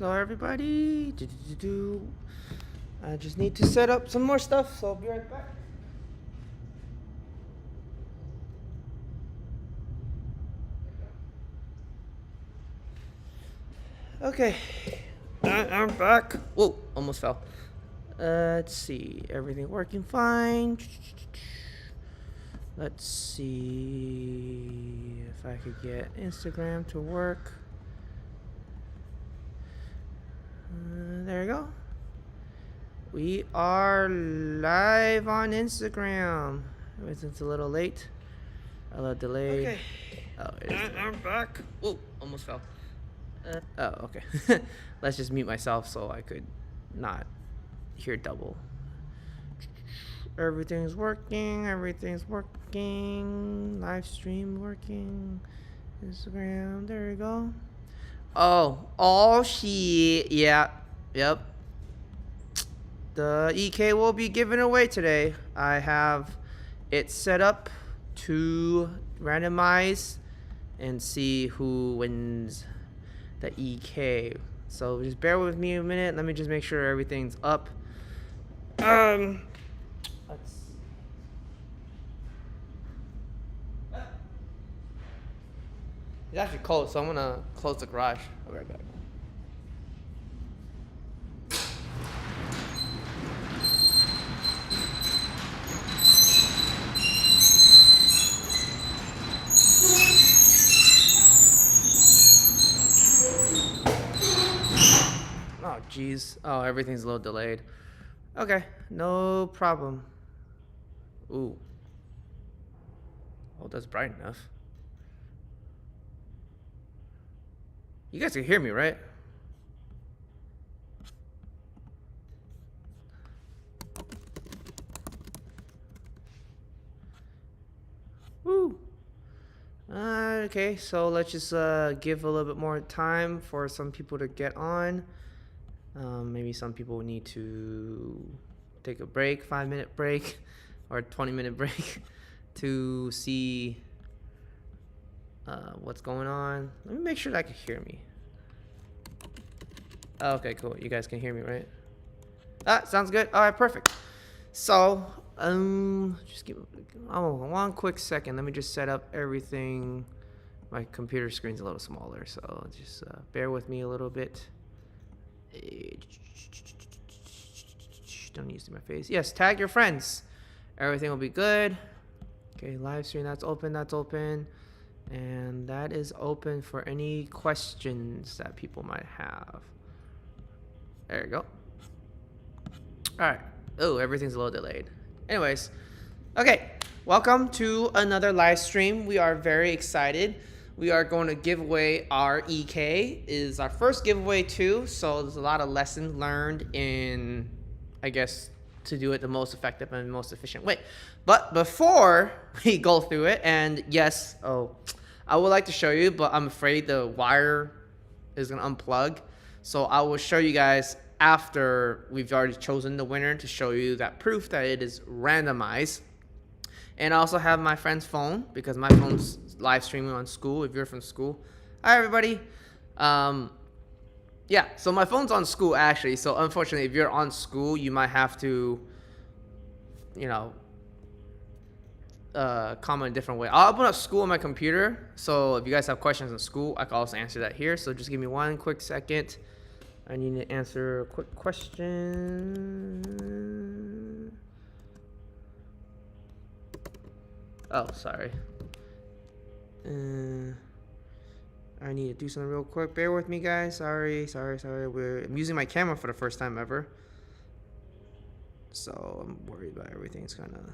Hello, everybody. Do. I just need to set up some more stuff, so I'll be right back. Okay, I'm back. Whoa, almost fell. Let's see, everything working fine. Let's see if I could get Instagram to work. There we go. We are live on Instagram. It's a little late. A little delayed. Okay. Oh, I'm back. Whoa, almost fell. Oh, okay. Let's just mute myself so I could not hear double. Everything's working. Everything's working. Live stream working. Instagram. There we go. Oh shit. Yeah. Yep. The EK will be given away today. I have it set up to randomize and see who wins the EK. So just bear with me a minute. Let me just make sure everything's up. Let's. It's actually cold, so I'm gonna close the garage. I'll be right back. Oh, jeez. Oh, everything's a little delayed. Okay, no problem. Ooh. Oh, that's bright enough. You guys can hear me, right? Woo. Okay, so let's just give a little bit more time for some people to get on. Maybe some people need to take a break, 5-minute break or 20-minute break to see what's going on. Let me make sure that I can hear me. Okay, cool. You guys can hear me, right? Sounds good. All right, perfect. So, just give one quick second. Let me just set up everything. My computer screen's a little smaller, so just bear with me a little bit. Don't need to see my face. Yes, tag your friends. Everything will be good. Okay, live stream, that's open, and that is open for any questions that people might have. There you go. All right. Oh, everything's a little delayed. Anyways, okay, welcome to another live stream. We are very excited. We are going to give away our EK. It is our first giveaway too, so there's a lot of lessons learned in, I guess, to do it the most effective and most efficient way. But before we go through it, and yes, I would like to show you, but I'm afraid the wire is gonna unplug. So I will show you guys after we've already chosen the winner to show you that proof that it is randomized. And I also have my friend's phone because my phone's live streaming on school if you're from school. Hi, everybody. Yeah, so my phone's on school actually. So unfortunately, if you're on school, you might have to, comment a different way. I'll open up school on my computer. So if you guys have questions in school, I can also answer that here. So just give me one quick second. I need to answer a quick question. Oh, sorry. I need to do something real quick. Bear with me, guys. Sorry. I'm using my camera for the first time ever. So I'm worried about everything's kind of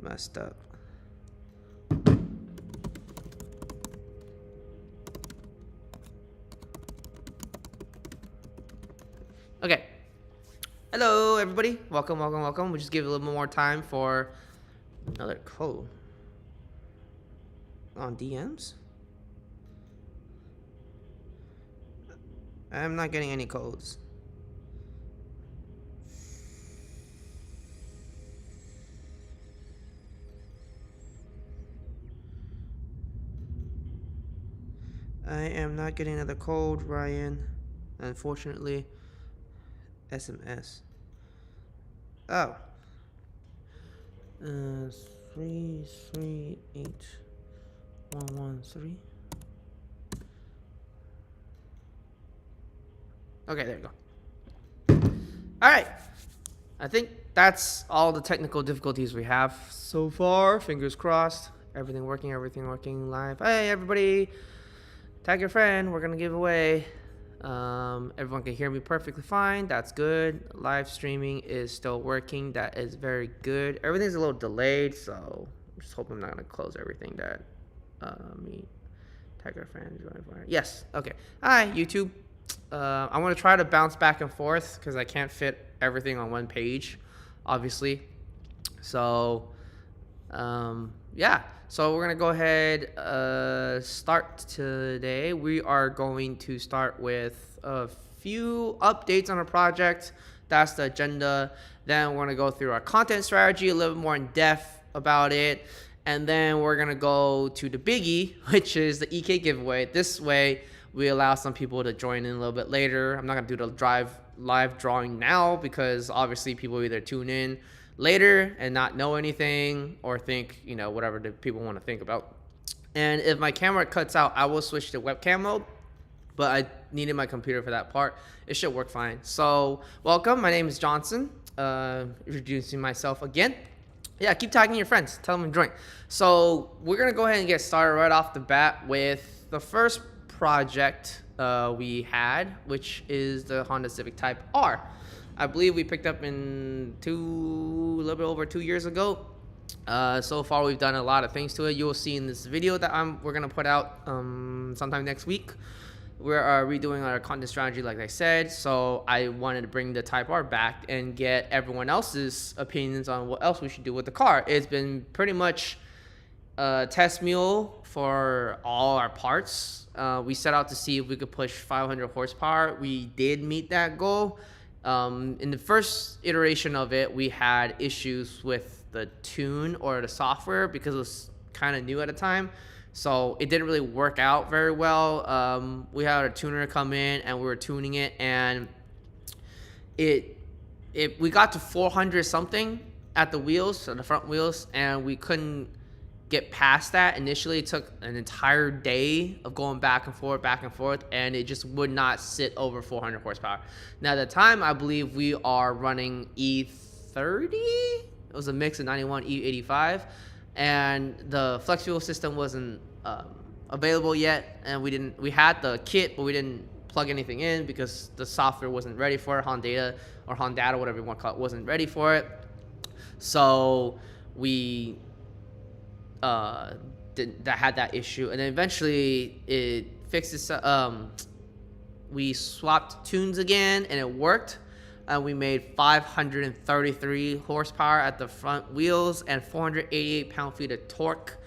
messed up. Okay. Hello, everybody. Welcome. We'll just give it a little more time for another code. On DMs? I'm not getting any codes. I am not getting another code, Ryan. Unfortunately, SMS. Oh. 338113. Okay, there you go. All right. I think that's all the technical difficulties we have so far. Fingers crossed. Everything working live. Hey, everybody. Tag your friend. We're going to give away. Everyone can hear me perfectly fine. That's good. Live streaming is still working. That is very good. Everything's a little delayed, so I'm just hoping I'm not going to close everything that me. Tag your friend. Yes. Okay. Hi, YouTube. I want to try to bounce back and forth because I can't fit everything on one page, obviously. So, yeah. So we're going to go ahead, start today. We are going to start with a few updates on our project. That's the agenda. Then we're going to go through our content strategy, a little bit more in depth about it. And then we're going to go to the biggie, which is the EK giveaway. This way, we allow some people to join in a little bit later. I'm not going to do the live drawing now because obviously people either tune in later and not know anything or think, whatever the people want to think about. And if my camera cuts out, I will switch to webcam mode, but I needed my computer for that part. It should work fine. So welcome. My name is Johnson. Introducing myself again. Yeah, keep tagging your friends. Tell them to join. So we're going to go ahead and get started right off the bat with the first project we had, which is the Honda Civic Type R. I believe we picked up in a little bit over 2 years ago. So far, we've done a lot of things to it. You'll see in this video that we're gonna put out sometime next week. We're redoing our content strategy, like I said. So I wanted to bring the Type R back and get everyone else's opinions on what else we should do with the car. It's been pretty much a test mule for all our parts. We set out to see if we could push 500 horsepower. We did meet that goal. In the first iteration of it, we had issues with the tune or the software because it was kind of new at the time. So it didn't really work out very well. We had a tuner come in and we were tuning it, and we got to 400 something at the wheels, so the front wheels, and we couldn't get past that. Initially, it took an entire day of going back and forth, and it just would not sit over 400 horsepower. Now, at the time, I believe we are running E30. It was a mix of 91 E85, and the flex fuel system wasn't available yet, and we had the kit, but we didn't plug anything in because the software wasn't ready for it. Honda, whatever you want to call it, wasn't ready for it. So we had that issue, and then eventually it fixed itself. We swapped tunes again, and it worked. We made 533 horsepower at the front wheels and 488 pound-feet of torque,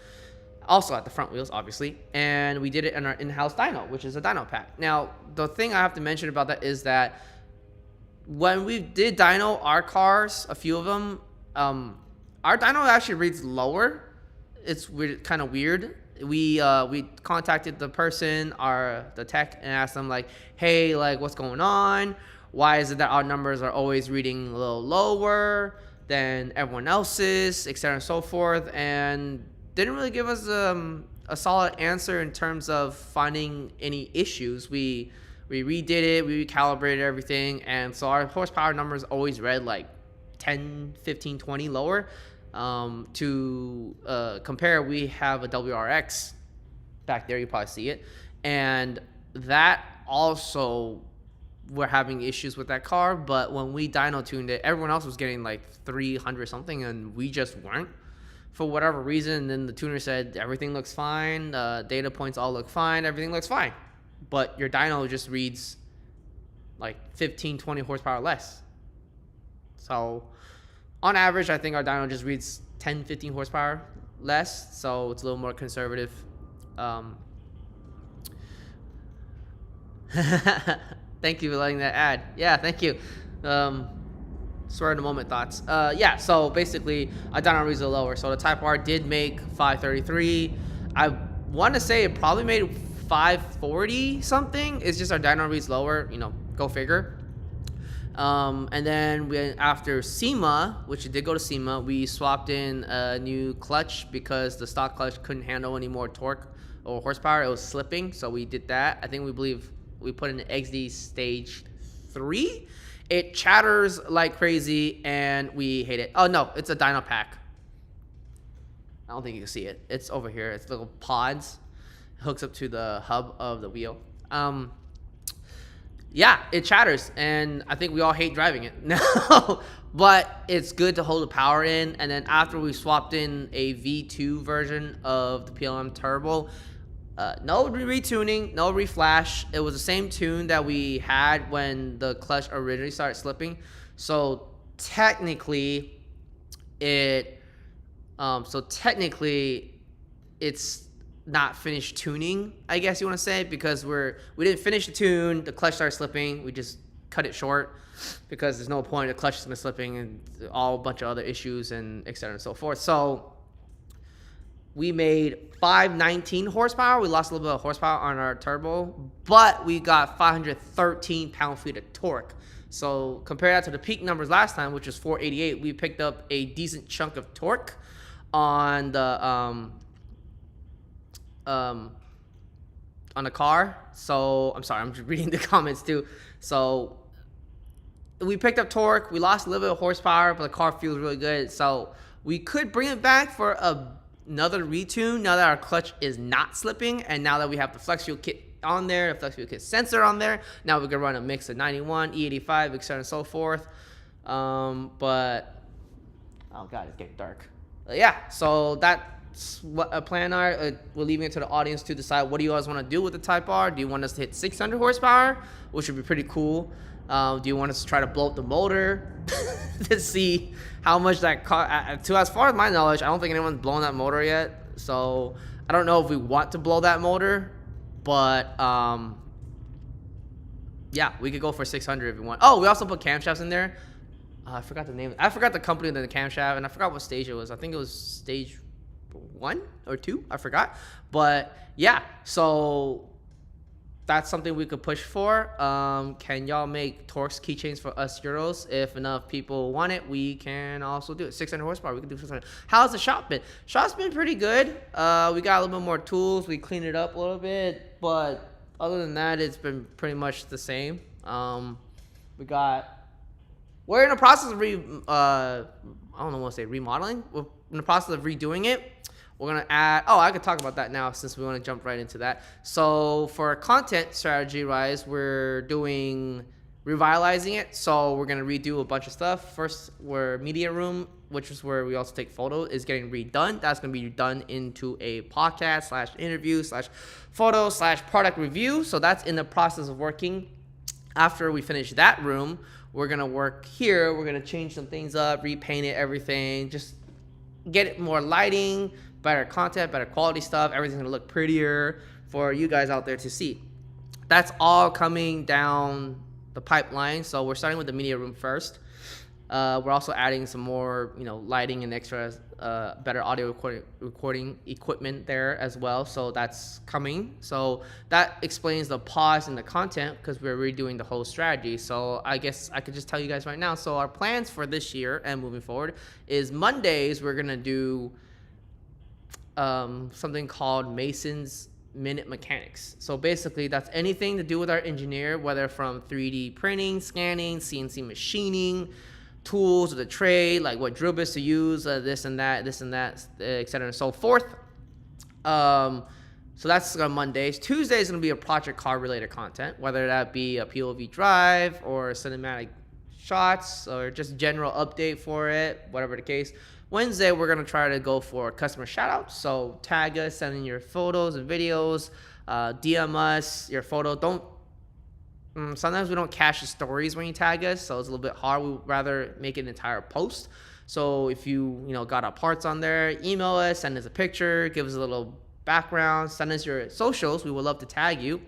also at the front wheels, obviously. And we did it in our in-house dyno, which is a dyno pack. Now, the thing I have to mention about that is that when we did dyno our cars, a few of them, our dyno actually reads lower. It's weird, kind of weird. We contacted the person, the tech, and asked them like, hey, like, what's going on? Why is it that our numbers are always reading a little lower than everyone else's, et cetera, and so forth? And didn't really give us a solid answer in terms of finding any issues. We redid it, we recalibrated everything, and so our horsepower numbers always read like 10, 15, 20 lower. To compare, we have a WRX back there, you probably see it, and that also, we're having issues with that car. But when we dyno tuned it, everyone else was getting like 300 something, and we just weren't for whatever reason. And then the tuner said everything looks fine, data points all look fine, everything looks fine, but your dyno just reads like 15, 20 horsepower less. So on average, I think our dyno just reads 10, 15 horsepower less, so it's a little more conservative. Thank you for letting that add. Yeah, thank you. Spur of the moment thoughts. Yeah, so basically, our dyno reads a little lower. So the Type R did make 533. I want to say it probably made 540 something. It's just our dyno reads lower. Go figure. And then after SEMA, which it did go to SEMA, we swapped in a new clutch because the stock clutch couldn't handle any more torque or horsepower. It was slipping, so we did that. I think we put in the XD Stage 3. It chatters like crazy, and we hate it. Oh, no, it's a dyno pack. I don't think you can see it. It's over here. It's little pods. It hooks up to the hub of the wheel. Yeah, it chatters, and I think we all hate driving it now. But it's good to hold the power in. And then after we swapped in a V2 version of the PLM Turbo, no retuning, no reflash. It was the same tune that we had when the clutch originally started slipping. So technically, it's not finished tuning, I guess you want to say, because we didn't finish the tune. The clutch started slipping. We just cut it short because there's no point. The clutch has been slipping and a bunch of other issues and et cetera and so forth. So we made 519 horsepower. We lost a little bit of horsepower on our turbo, but we got 513 pound-feet of torque. So compare that to the peak numbers last time, which was 488. We picked up a decent chunk of torque on the car. So I'm sorry, I'm just reading the comments too. So we picked up torque. We lost a little bit of horsepower, but the car feels really good. So we could bring it back for another retune now that our clutch is not slipping, and now that we have the flex fuel kit on there, the flex fuel kit sensor on there. Now we can run a mix of 91, E85, etc. and so forth. But oh god, it's getting dark. Yeah, so that's what a plan are. We're leaving it to the audience to decide what do you guys want to do with the Type R. Do you want us to hit 600 horsepower, which would be pretty cool? Do you want us to try to blow up the motor to see how much that cost? To as far as my knowledge, I don't think anyone's blown that motor yet. So I don't know if we want to blow that motor, but yeah, we could go for 600 if we want. Oh, we also put camshafts in there. I forgot the name. I forgot the company of the camshaft, and I forgot what stage it was. I think it was stage 1 or 2. I forgot. But yeah, so that's something we could push for. Can y'all make Torx keychains for us Euros? If enough people want it, we can also do it. 600 horsepower, we can do 600. How's the shop been? Shop's been pretty good. We got a little bit more tools. We cleaned it up a little bit, but other than that, it's been pretty much the same. We're in the process of I don't know what to say, remodeling. We're in the process of redoing it. We're going to add, I could talk about that now since we want to jump right into that. So for content strategy wise, we're revitalizing it. So we're going to redo a bunch of stuff. First, we're media room, which is where we also take photos, is getting redone. That's going to be done into a podcast / interview / photo / product review. So that's in the process of working. After we finish that room, we're going to work here. We're going to change some things up, repaint it, everything, just get it more lighting, better content, better quality stuff. Everything's gonna look prettier for you guys out there to see. That's all coming down the pipeline. So we're starting with the media room first. We're also adding some more, lighting and extra, better audio recording equipment there as well. So that's coming. So that explains the pause in the content because we're redoing the whole strategy. So I guess I could just tell you guys right now. So our plans for this year and moving forward is Mondays we're gonna do something called Mason's Minute Mechanics. So basically that's anything to do with our engineer, whether from 3D printing, scanning, CNC machining, tools of the trade, like what drill bits to use, this and that, etc. and so forth. So that's on Mondays. Tuesday is going to be a project car related content, whether that be a POV drive or cinematic shots or just general update for it, whatever the case. Wednesday, we're going to try to go for customer shout-outs. So tag us, send in your photos and videos, DM us your photo. Sometimes we don't cache the stories when you tag us, so it's a little bit hard. We'd rather make an entire post. So if you got our parts on there, email us, send us a picture, give us a little background, send us your socials. We would love to tag you.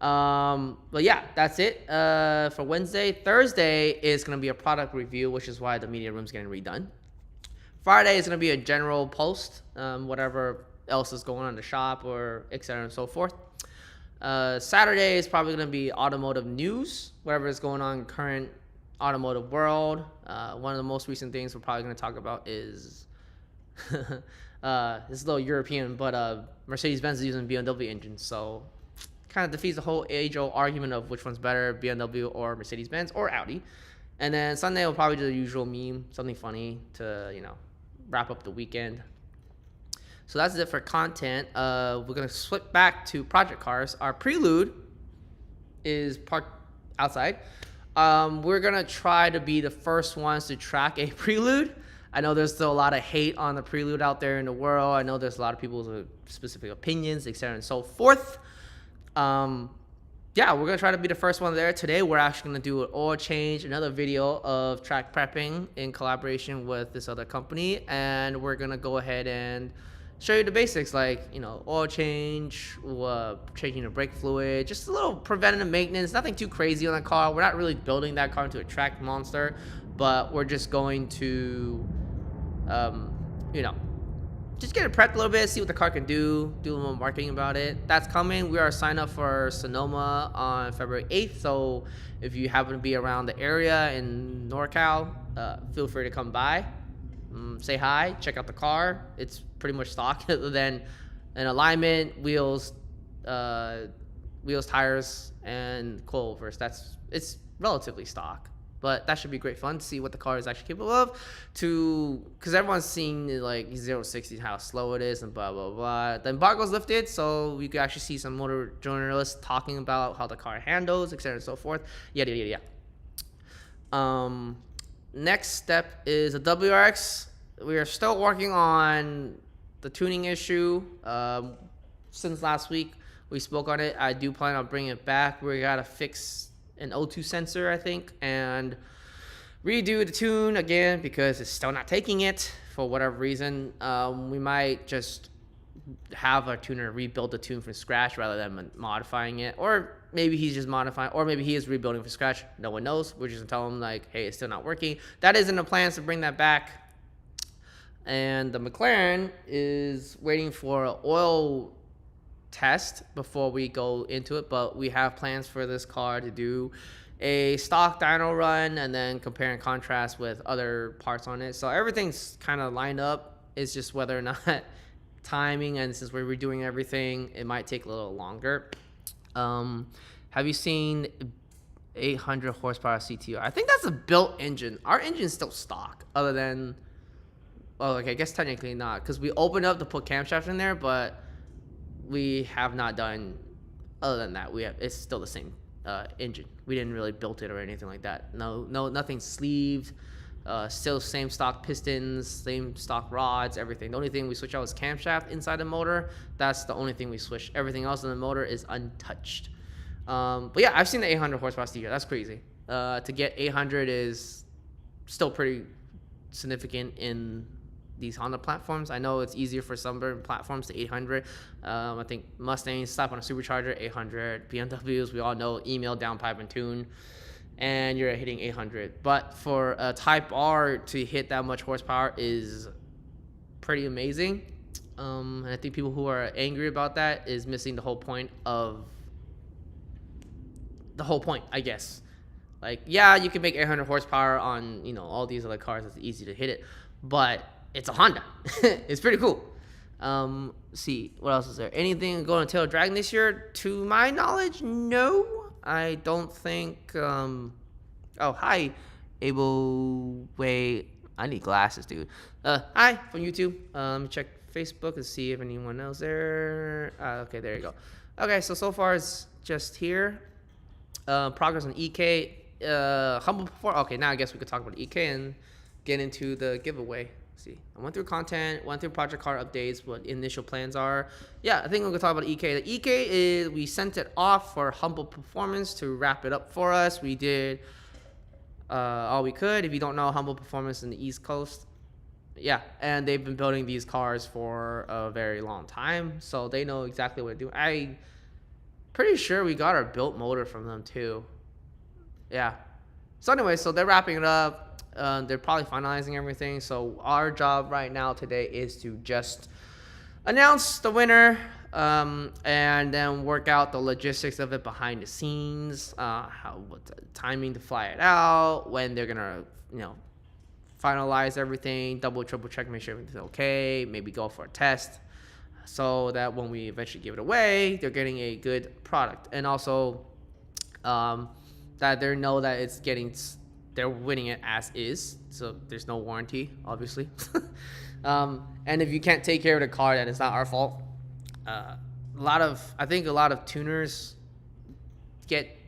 But yeah, that's it for Wednesday. Thursday is going to be a product review, which is why the media room's getting redone. Friday is going to be a general post, whatever else is going on in the shop or et cetera and so forth. Saturday is probably going to be automotive news, whatever is going on in current automotive world. One of the most recent things we're probably going to talk about is this is a little European, but Mercedes-Benz is using BMW engines, so kind of defeats the whole age-old argument of which one's better, BMW or Mercedes-Benz or Audi. And then Sunday we'll probably do the usual meme, something funny to wrap up the weekend. So that's it for content. We're going to flip back to project cars. Our Prelude is parked outside. We're going to try to be the first ones to track a Prelude. I know there's still a lot of hate on the Prelude out there in the world. I know there's a lot of people with specific opinions, etc. and so forth. Yeah, we're going to try to be the first one there. Today, we're actually going to do an oil change, another video of track prepping in collaboration with this other company. And we're going to go ahead and show you the basics, like, oil change, changing the brake fluid, just a little preventative maintenance, nothing too crazy on the car. We're not really building that car into a track monster, but we're just going to, just get it prepped a little bit, see what the car can do a little marketing about it. That's coming. We are signed up for Sonoma on February 8th, so if you happen to be around the area in NorCal, feel free to come by. Say hi, check out the car. It's pretty much stock other than an alignment, wheels, tires, and coilovers. It's relatively stock, but that should be great fun to see what the car is actually capable of. Because everyone's seen like 0-60 how slow it is and blah blah blah. The embargo's lifted, so you can actually see some motor journalists talking about how the car handles, etc. and so forth. Yada yada yada. Next step is a WRX. We are still working on the tuning issue. Since last week, we spoke on it. I do plan on bringing it back. We got to fix an O2 sensor, I think, and redo the tune again because it's still not taking it for whatever reason. We might just have our tuner rebuild the tune from scratch rather than modifying it, or maybe he's just modifying, or maybe he is rebuilding from scratch. No one knows. We're just gonna tell him like, hey, it's still not working. That is in the plans to bring that back. And the McLaren is waiting for an oil test before we go into it, but we have plans for this car to do a stock dyno run and then compare and contrast with other parts on it. So everything's kind of lined up. It's just whether or not timing, and since we're redoing everything, it might take a little longer. Have you seen 800 horsepower CTR? I think that's a built engine. Our engine's still stock, other than, well, okay, I guess technically not, because we opened up to put camshaft in there, but we have not done, other than that, it's still the same engine. We didn't really build it or anything like that. No, nothing sleeved. Still same stock pistons, same stock rods, everything. The only thing we switch out is camshaft inside the motor. That's the only thing we switch. Everything else in the motor is untouched. But yeah, I've seen the 800 horsepower steer. That's crazy. To get 800 is still pretty significant in these Honda platforms. I know it's easier for some platforms to 800. I think Mustangs slap on a supercharger, 800. BMWs, we all know, email, downpipe, and tune, and you're hitting 800. But for a Type R to hit that much horsepower is pretty amazing. And I think people who are angry about that is missing the whole point, I guess. Like, yeah, you can make 800 horsepower on, all these other cars. It's easy to hit it, but it's a Honda. It's pretty cool. See, what else is there? Anything going to Taylor Dragon this year? To my knowledge, no. I don't think. Oh, hi, Abel. Wait, I need glasses, dude. Hi from YouTube. Let me check Facebook and see if anyone else there. Okay, there you go. Okay, so far it's just here. Progress on EK. Humble before. Okay, now I guess we could talk about EK and get into the giveaway. See, I went through content, went through project car updates, what initial plans are. Yeah, I think we're gonna talk about EK. The EK is, we sent it off for Humble Performance to wrap it up for us. We did all we could. If you don't know, Humble Performance in the East Coast, yeah, and they've been building these cars for a very long time, so they know exactly what they're doing. I'm pretty sure we got our built motor from them too. Yeah. So anyway, so they're wrapping it up. They're probably finalizing everything. So our job right now today is to just announce the winner and then work out the logistics of it behind the scenes, what the timing to fly it out, when they're gonna, finalize everything, double, triple check, make sure everything's okay, maybe go for a test, so that when we eventually give it away, they're getting a good product, and also that they know that they're winning it as is, so there's no warranty, obviously. And if you can't take care of the car, then it's not our fault. I think a lot of tuners get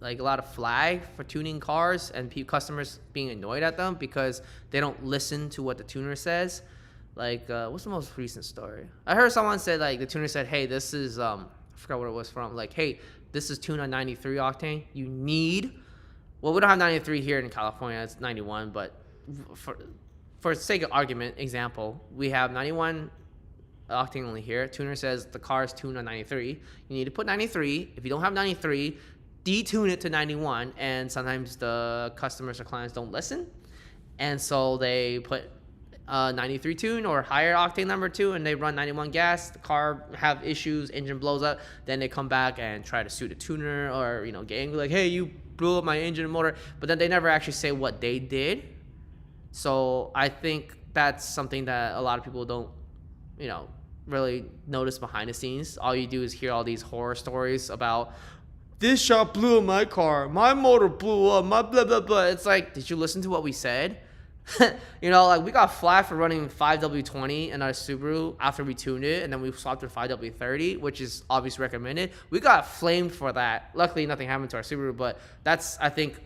like a lot of flag for tuning cars, and customers being annoyed at them because they don't listen to what the tuner says. Like, what's the most recent story? I heard someone said, like, the tuner said, hey, this is, I forgot what it was from. Like, hey, this is tuned on 93 octane. Well, we don't have 93 here in California. It's 91, but for sake of argument, example, we have 91 octane only here. Tuner says the car is tuned on 93. You need to put 93. If you don't have 93, detune it to 91. And sometimes the customers or clients don't listen, and so they put 93 tune or higher octane number 2, and they run 91 gas. The car have issues, engine blows up. Then they come back and try to sue the tuner, or get angry like, hey, you blew up my engine and motor. But then they never actually say what they did. So I think that's something that a lot of people don't really notice behind the scenes. All you do is hear all these horror stories about, this shot blew up my car, my motor blew up, my blah blah blah. It's like, did you listen to what we said? Like, we got flagged for running 5W20 in our Subaru after we tuned it, and then we swapped to 5W30, which is obviously recommended. We got flamed for that. Luckily, nothing happened to our Subaru, but that's, I think,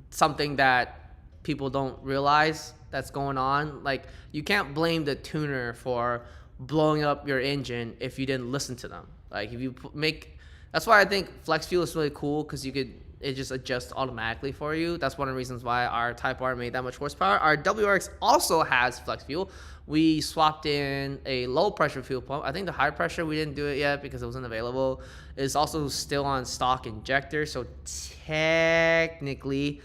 something that people don't realize that's going on. Like, you can't blame the tuner for blowing up your engine if you didn't listen to them. Like, if you that's why I think Flex Fuel is really cool, because it just adjusts automatically for you. That's one of the reasons why our Type R made that much horsepower. Our WRX also has Flex Fuel. We swapped in a low pressure fuel pump. I think the high pressure, we didn't do it yet because it wasn't available. It's also still on stock injector, so technically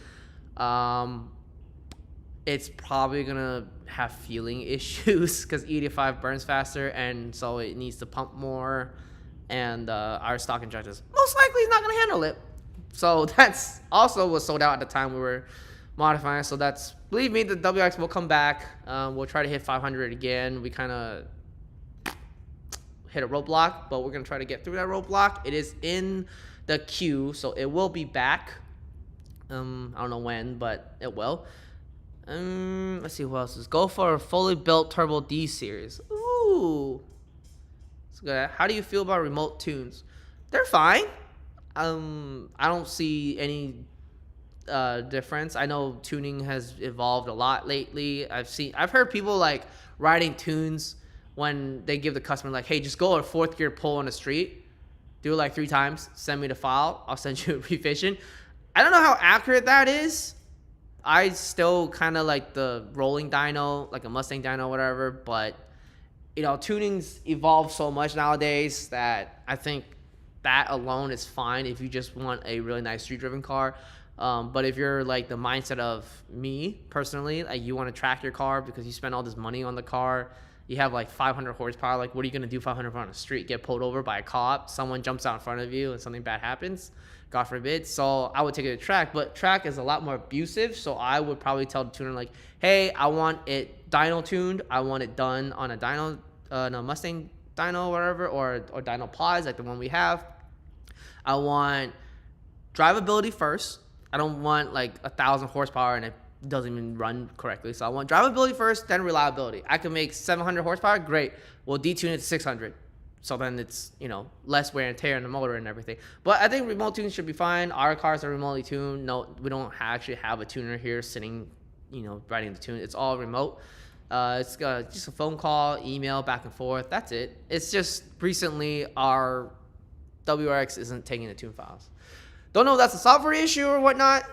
it's probably gonna have fueling issues because E85 burns faster, and so it needs to pump more, and our stock injectors most likely is not gonna handle it. So that's also was sold out at the time we were modifying. So that's, believe me, the WX will come back. We'll try to hit 500 again. We kind of hit a roadblock, but we're going to try to get through that roadblock. It is in the queue, so it will be back. I don't know when, but it will. Let's see who else is. Go for a fully built Turbo D series. Ooh. It's good. How do you feel about remote tunes? They're fine. I don't see any difference. I know tuning has evolved a lot lately. I've heard people like writing tunes when they give the customer like, hey, just go a 4th gear pull on the street, do it like 3 times, send me the file, I'll send you a revision. I don't know how accurate that is. I still kind of like the rolling dyno, like a Mustang dyno, whatever, but tuning's evolved so much nowadays that I think that alone is fine if you just want a really nice street driven car. But if you're like the mindset of me personally, like you want to track your car because you spend all this money on the car, you have like 500 horsepower, like what are you going to do 500 on the street? Get pulled over by a cop, someone jumps out in front of you and something bad happens, God forbid. So I would take it to track, but track is a lot more abusive. So I would probably tell the tuner like, hey, I want it dyno tuned. I want it done on a dyno, no, Mustang dyno or whatever, or dyno pods like the one we have. I want drivability first. I don't want like 1,000 horsepower and it doesn't even run correctly. So I want drivability first, then reliability. I can make 700 horsepower, great. We'll detune it to 600. So then it's, less wear and tear on the motor and everything. But I think remote tuning should be fine. Our cars are remotely tuned. No, we don't actually have a tuner here sitting, writing the tune. It's all remote. It's just a phone call, email, back and forth. That's it. It's just recently our WRX isn't taking the tune files. Don't know if that's a software issue or whatnot.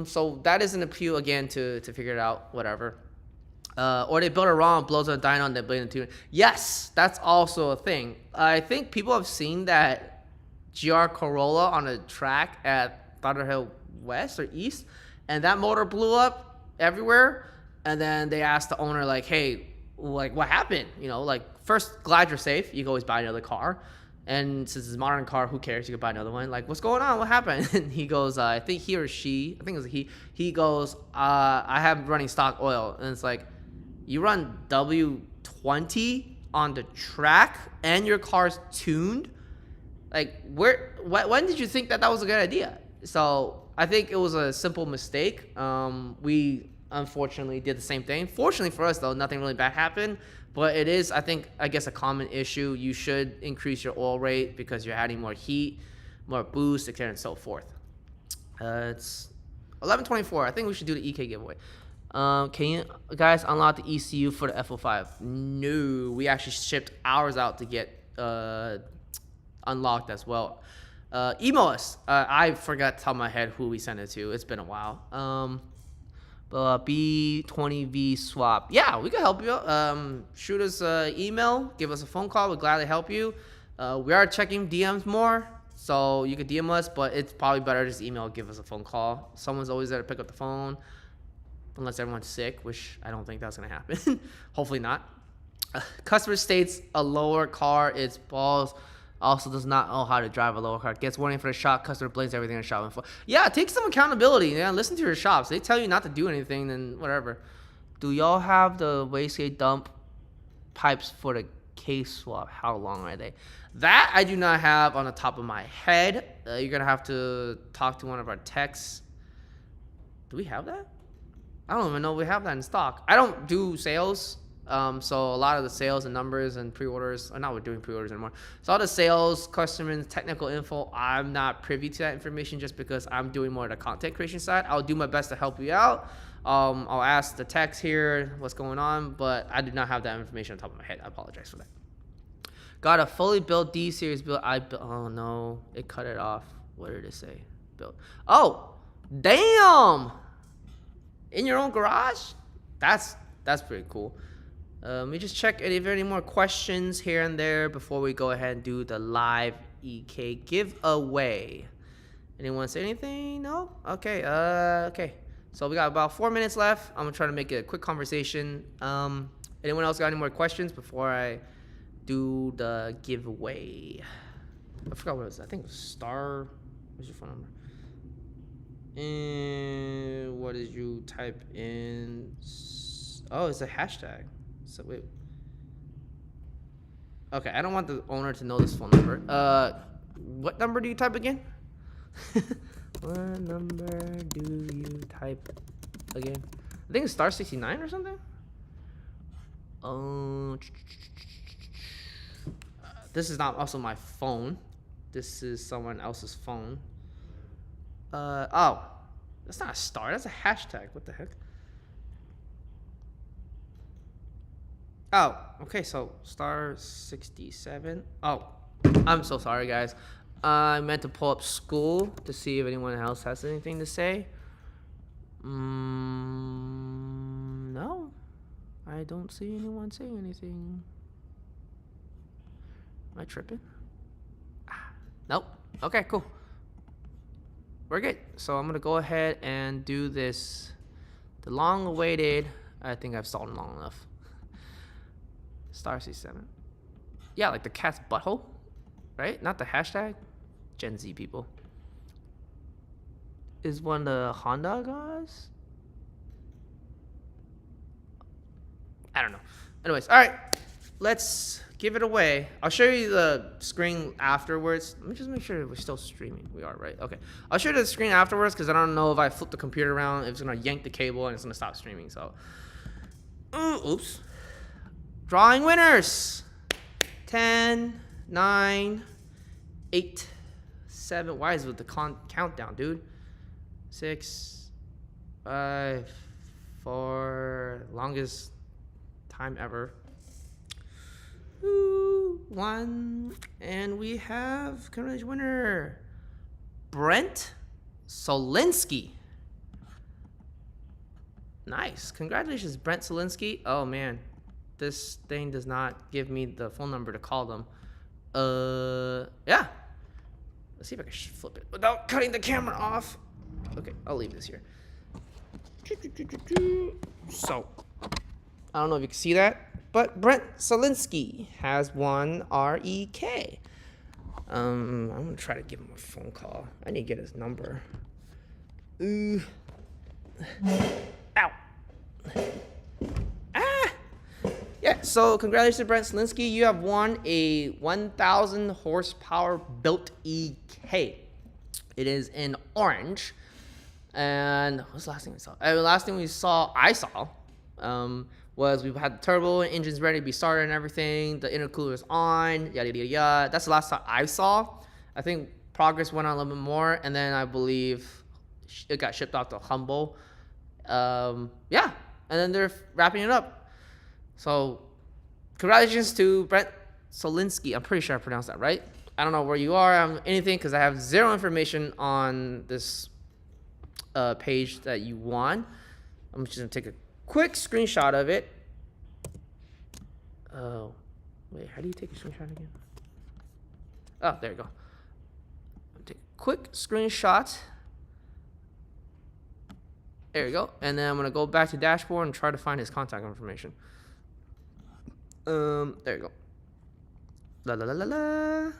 So that is an appeal again to figure it out, whatever. Or they build it wrong, blows on a dyno, and they blame the tune. Yes, that's also a thing. I think people have seen that GR Corolla on a track at Thunder Hill West or East, and that motor blew up everywhere. And then they asked the owner like, hey, like, what happened? You know, like, first, glad you're safe. You can always buy another car. And since it's a modern car, who cares? You could buy another one. Like, what's going on? What happened? And he goes, I think he or she, I think it was he goes, I have running stock oil. And it's like, you run W20 on the track and your car's tuned? Like, when did you think that was a good idea? So I think it was a simple mistake. We unfortunately did the same thing. Fortunately for us, though, nothing really bad happened. But it is, I guess, a common issue. You should increase your oil rate because you're adding more heat, more boost, etc., and so forth. It's 11:24. I think we should do the EK giveaway. Can you guys unlock the ECU for the F05? No, we actually shipped ours out to get unlocked as well. Email us. I forgot to tell my head who we sent it to. It's been a while. B20V swap. Yeah, we can help you. Shoot us an email. Give us a phone call. We'd gladly help you. We are checking DMs more, so you could DM us, but it's probably better just email. Give us a phone call. Someone's always there to pick up the phone, unless everyone's sick, which I don't think that's gonna happen. Hopefully not. Customer states a lower car is balls. Also does not know how to drive a lower car. Gets warning for the shop. Customer blames everything in the shop info. Yeah, take some accountability. Yeah, listen to your shops. They tell you not to do anything, then whatever. Do y'all have the wastegate dump pipes for the case swap? How long are they? That I do not have on the top of my head. You're gonna have to talk to one of our techs. Do we have that? I don't even know if we have that in stock. I don't do sales. So a lot of the sales and numbers and pre-orders, or not we're doing pre-orders anymore. So all the sales, customers, technical info, I'm not privy to that information just because I'm doing more of the content creation side. I'll do my best to help you out. I'll ask the techs here what's going on, but I do not have that information on top of my head. I apologize for that. Got a fully built D-Series build. Oh no, it cut it off. What did it say? Built. Oh, damn! In your own garage? That's pretty cool. Let me just check if there are any more questions here and there before we go ahead and do the live EK giveaway. Anyone say anything? No? Okay. Okay. So we got about 4 minutes left. I'm gonna try to make it a quick conversation. Anyone else got any more questions before I do the giveaway? I forgot what it was. I think it was star. What's your phone number? And what did you type in? Oh, it's a hashtag. So wait. Okay, I don't want the owner to know this phone number. What number do you type again? What number do you type again? I think it's star 69 or something. This is not also my phone. This is someone else's phone. Oh, that's not a star. That's a hashtag. What the heck? Oh, okay, so star 67. Oh, I'm so sorry, guys. I meant to pull up school to see if anyone else has anything to say. No, I don't see anyone saying anything. Am I tripping? Nope. Okay, cool. We're good. So I'm going to go ahead and do this. The long-awaited, I think I've stalled long enough. Star C7. Yeah, like the cat's butthole, right? Not the hashtag. Gen Z people. Is one the Honda guys? I don't know. Anyways, all right. Let's give it away. I'll show you the screen afterwards. Let me just make sure we're still streaming. We are, right? Okay. I'll show you the screen afterwards because I don't know if I flip the computer around, if it's going to yank the cable and it's going to stop streaming. So, oops. Drawing winners. 10, 9, 8, 7. Why is it with the countdown, dude? 6, 5, 4. Longest time ever. 1. And we have current winner, Brent Solinsky. Nice. Congratulations, Brent Solinsky. Oh, man. This thing does not give me the phone number to call them. Yeah. Let's see if I can flip it without cutting the camera off. Okay, I'll leave this here. So, I don't know if you can see that. but Brent Solinsky has one REK. I'm gonna try to give him a phone call. I need to get his number. Ooh. Ow. Ah. Yeah, so congratulations, Brent Solinsky. You have won a 1,000 horsepower built EK. It is in orange. And what's the last thing we saw? The last thing I saw, was we had the turbo and engines ready to be started and everything. The intercooler is on, yada, yada, yada. That's the last time I saw. I think progress went on a little bit more, and then I believe it got shipped off to Humble. Yeah, and then they're wrapping it up. So, congratulations to Brent Solinsky. I'm pretty sure I pronounced that right. I don't know where you are, anything, because I have zero information on this page that you won. I'm just gonna take a quick screenshot of it. Oh, wait, how do you take a screenshot again? Oh, there you go. Take a quick screenshot. There you go. And then I'm gonna go back to dashboard and try to find his contact information. There you go. La la la la la.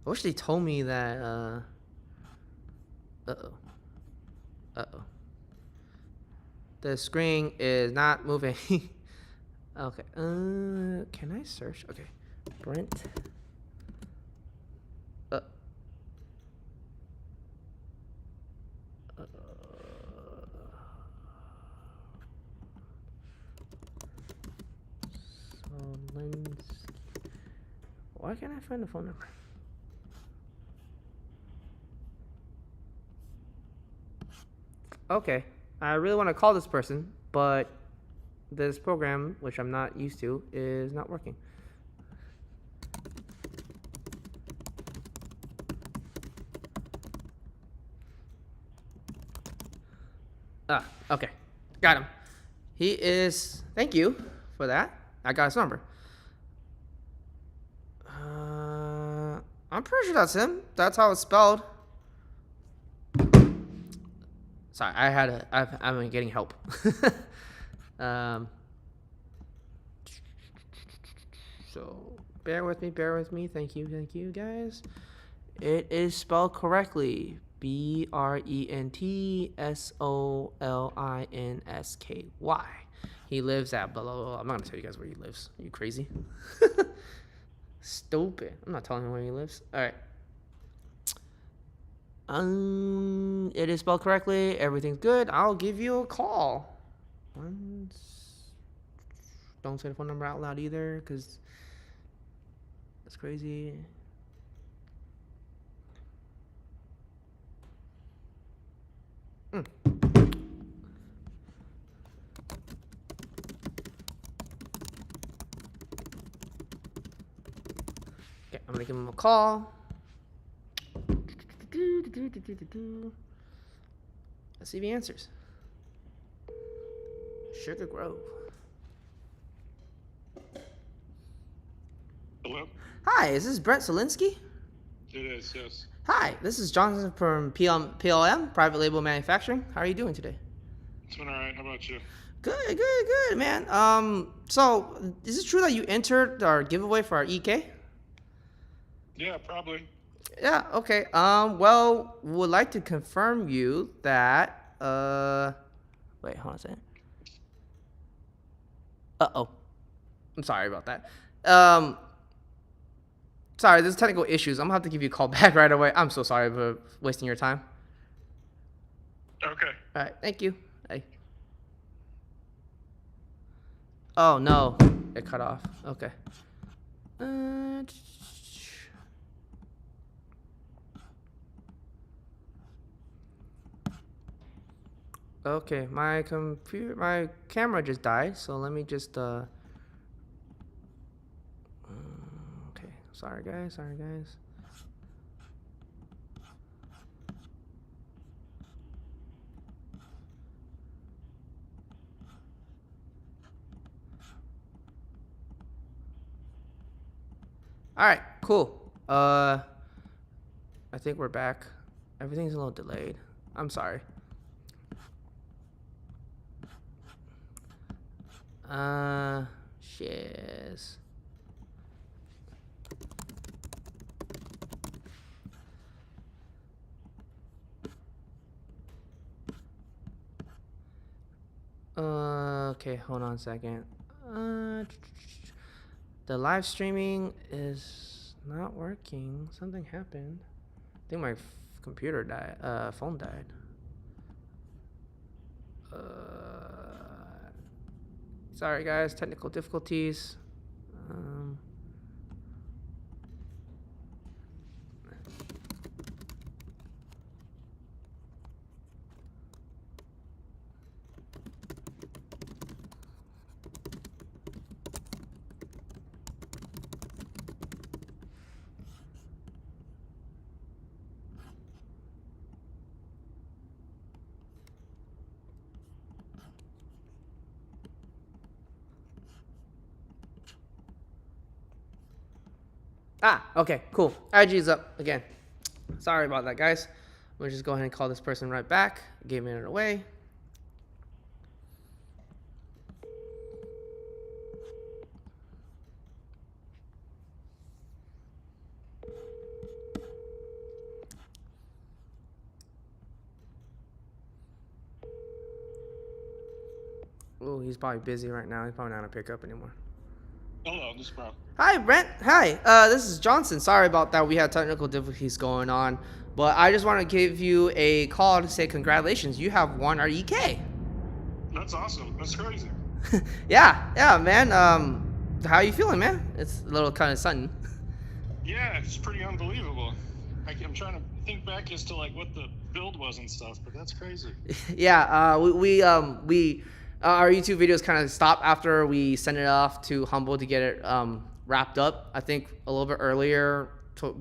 I wish they told me that. Uh-oh. Uh-oh. The screen is not moving. Okay. Can I search? Okay. Brent. Why can't I find the phone number? Okay. I really want to call this person, but this program, which I'm not used to, is not working. Ah, okay. Got him. He is... Thank you for that. I got his number. I'm pretty sure that's him. That's how it's spelled. Sorry, I've been getting help. So bear with me. Thank you, guys. It is spelled correctly. BrentSolinsky. He lives at blah, blah, blah. I'm not gonna tell you guys where he lives. Are you crazy? Stupid. I'm not telling him where he lives. All right. It is spelled correctly. Everything's good. I'll give you a call. Don't say the phone number out loud either, because that's crazy. Okay, I'm gonna give him a call. Let's see if he answers. Sugar Grove. Hello? Hi, is this Brent Solinsky? It is, yes. Hi, this is Jonathan from PLM, Private Label Manufacturing. How are you doing today? It's been alright. How about you? Good, man. So is it true that you entered our giveaway for our EK? Yeah, probably. Yeah, okay. Well, would like to confirm you that, wait, hold on a second. Uh-oh. I'm sorry about that. Sorry, there's technical issues. I'm gonna have to give you a call back right away. I'm so sorry for wasting your time. Okay. All right, thank you. Hey. Oh, no. It cut off. Okay. Okay, my camera just died, so let me just, okay, sorry guys. Alright, cool. I think we're back. Everything's a little delayed. I'm sorry. Shiz. Okay, hold on a second. The live streaming is not working. Something happened. I think my computer died. Phone died. Sorry guys, technical difficulties. Um, okay, cool. IG's up again. Sorry about that, guys. We'll just go ahead and call this person right back. Gave it away. Oh, he's probably busy right now. He's probably not gonna pick up anymore. Hello, this is Brown. Hi, Brent. Hi. This is Johnson. Sorry about that. We had technical difficulties going on, but I just want to give you a call to say congratulations. You have won our EK. That's awesome. That's crazy. Yeah, man. How you feeling, man? It's a little kind of sudden. Yeah, it's pretty unbelievable. I'm trying to think back as to like what the build was and stuff, but that's crazy. Yeah. We our YouTube videos kind of stopped after we sent it off to Humble to get it wrapped up. I think a little bit earlier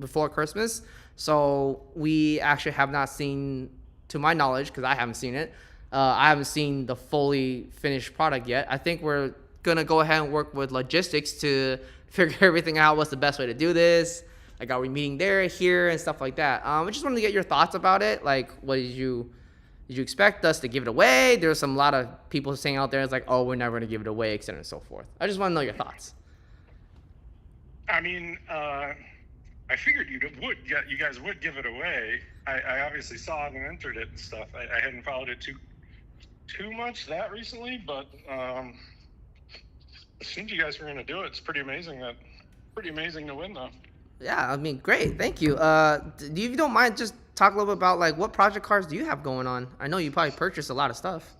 before Christmas. So we actually have not seen, to my knowledge, because I haven't seen it. I haven't seen the fully finished product yet. I think we're gonna go ahead and work with logistics to figure everything out. What's the best way to do this? Like, are we meeting there, here, and stuff like that? I just wanted to get your thoughts about it. Like, what did you expect us to give it away? There's a lot of people saying out there, it's like, oh, we're never gonna give it away, etc. and so forth. I just want to know your thoughts. I mean, I figured you guys would give it away. I obviously saw it and entered it and stuff. I hadn't followed it too much that recently, but it seemed you guys were going to do it. It's pretty amazing to win, though. Yeah, I mean, great, thank you. If you don't mind, just talk a little bit about like what project cars do you have going on? I know you probably purchased a lot of stuff.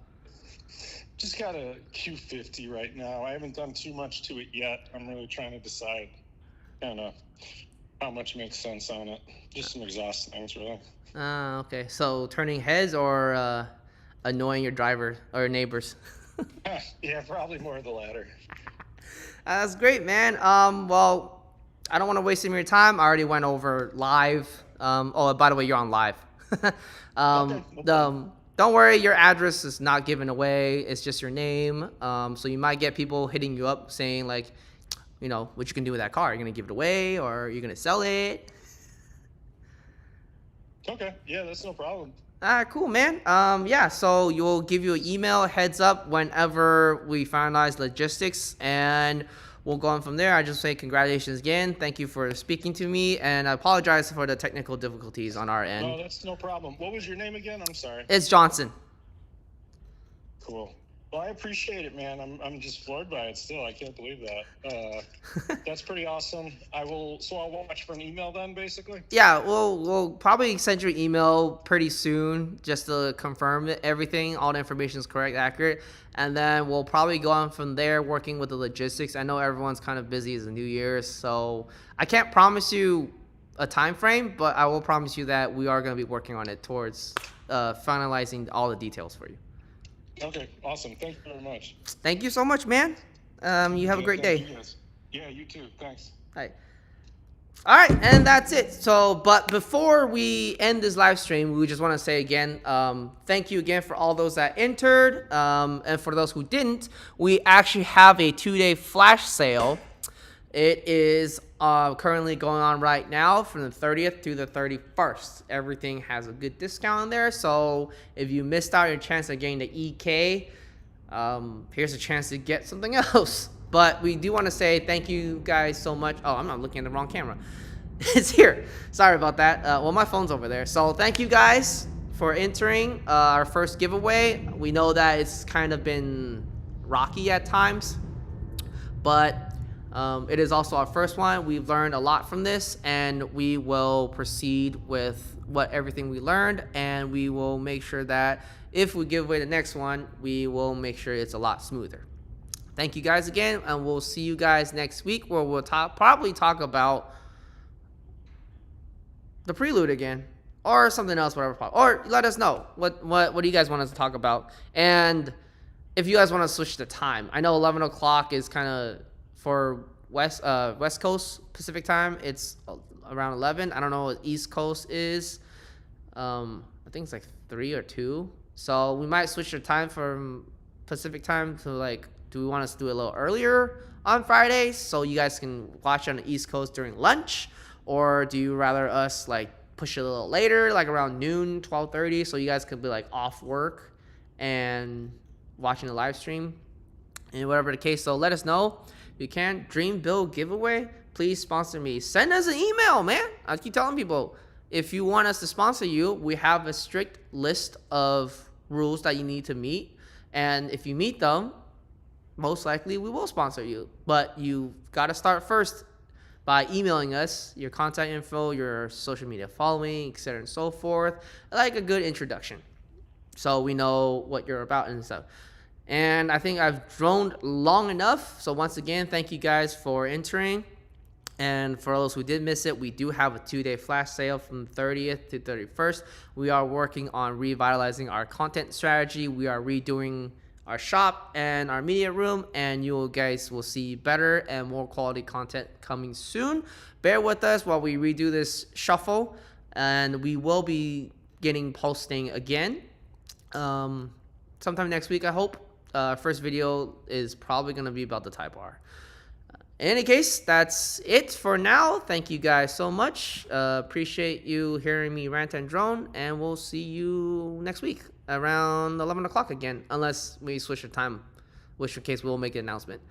Just got a Q50 right now. I haven't done too much to it yet. I'm really trying to decide kind of how much makes sense on it. Just some exhaust things, really. Okay. So turning heads or annoying your driver or neighbors? Yeah, probably more of the latter. That's great, man. Well, I don't want to waste any of your time. I already went over live. Oh, by the way, you're on live. Okay, no problem. Don't worry, your address is not given away. It's just your name. So you might get people hitting you up saying like, you know, what you can do with that car. Are you going to give it away or are you going to sell it? Okay, yeah, that's no problem. Cool, man. Yeah, so you'll give you an email heads up whenever we finalize logistics, and we'll go on from there. I just say congratulations again. Thank you for speaking to me, and I apologize for the technical difficulties on our end. No, that's no problem. What was your name again? I'm sorry. It's Johnson. Cool. Well, I appreciate it, man. I'm just floored by it still. I can't believe that. That's pretty awesome. I'll watch for an email then, basically? Yeah, we'll probably send you an email pretty soon just to confirm that everything, all the information is correct, accurate. And then we'll probably go on from there working with the logistics. I know everyone's kind of busy as the New Year's, so I can't promise you a time frame, but I will promise you that we are going to be working on it towards finalizing all the details for you. Okay, awesome. Thank you very much. Thank you so much, man. You have a great day. You guys. Yeah, you too. Thanks. All right, and that's it. So, but before we end this live stream, we just want to say again, thank you again for all those that entered, and for those who didn't, we actually have a 2-day flash sale. It is currently going on right now from the 30th to the 31st. Everything has a good discount in there, so if you missed out your chance of getting the EK, here's a chance to get something else But we do want to say thank you guys so much. Oh, I'm not looking at the wrong camera. It's here. Sorry about that. Well, my phone's over there. So thank you guys for entering our first giveaway. We know that it's kind of been rocky at times, but it is also our first one. We've learned a lot from this, and we will proceed with everything we learned, and we will make sure that if we give away the next one, we will make sure it's a lot smoother. Thank you guys again, and we'll see you guys next week, where we'll probably talk about the prelude again, or something else, whatever. Or let us know what do you guys want us to talk about, and if you guys want to switch the time. I know 11 o'clock is kind of for West Coast Pacific time. It's around 11. I don't know what East Coast is. I think it's like 3 or 2. So we might switch the time from Pacific time to like. Do we want us to do it a little earlier on Fridays so you guys can watch on the East Coast during lunch? Or do you rather us like push it a little later, like around noon, 12:30, so you guys could be like off work and watching the live stream? And whatever the case, so let us know. If you can, Dream Build giveaway, please sponsor me. Send us an email, man. I keep telling people, if you want us to sponsor you, we have a strict list of rules that you need to meet. And if you meet them, most likely we will sponsor you. But you got to start first by emailing us your contact info, your social media following, etc. and so forth, like a good introduction, so we know what you're about and stuff. And I think I've droned long enough. So once again, thank you guys for entering. And for those who did miss it, we do have a 2-day flash sale from 30th to 31st. We are working on revitalizing our content strategy. We are redoing our shop and our media room, and you guys will see better and more quality content coming soon. Bear with us while we redo this shuffle, and we will be getting posting again sometime next week, I hope. First video is probably going to be about the Type R. In any case, that's it for now. Thank you guys so much. Appreciate you hearing me rant and drone, and we'll see you next week around 11 o'clock again, unless we switch the time, which case we'll make an announcement.